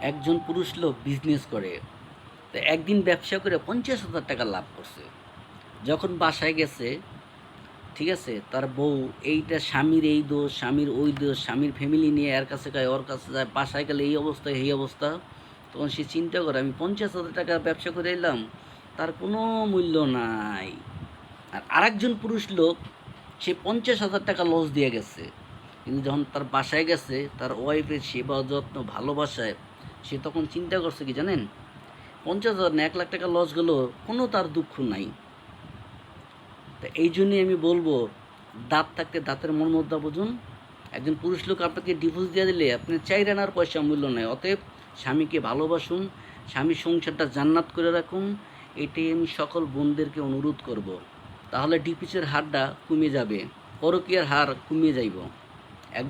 একজন পুরুষ লোক বিজনেস করে, তো একদিন ব্যবসা করে 50,000 টাকা লাভ করছে। যখন বাসায় গেছে, ঠিক আছে, তার বউ এইটা স্বামীর এই দোষ, স্বামীর ওই দোষ, স্বামীর ফ্যামিলি নিয়ে এর কাছে যায়, ওর কাছে যায়, বাসায় গেলে এই অবস্থা এই অবস্থা। তখন সে চিন্তা করে আমি 50,000 টাকা ব্যবসা করে এলাম, তার কোনো মূল্য নাই। আর আরেকজন পুরুষ লোক, সে 50,000 টাকা লস দিয়ে গেছে, কিন্তু যখন তার বাসায় গেছে তার ওয়াইফের সেবা যত্ন ভালোবাসায়, সে তখন চিন্তা করছে কি জানেন, 50,000 না 1 লাখ টাকা লস গেল, কোনো তার দুঃখ নাই। তা এই জন্যই আমি বলবো, দাঁত থাকতে দাঁতের মর্মটা বুঝুন। একজন পুরুষ লোক আপনাকে ডিভোর্স দিয়ে দিলে আপনি চাইর আনার পয়সা মূল্য নেই। অতএব স্বামীকে ভালোবাসুন, স্বামীর সংসারটা জান্নাত করে রাখুন। এটাই আমি সকল বোনদেরকে অনুরোধ করব। তাহলে ডিপিসের হারটা কমে যাবে, পরকীয়ার হার কমে যাইব। এক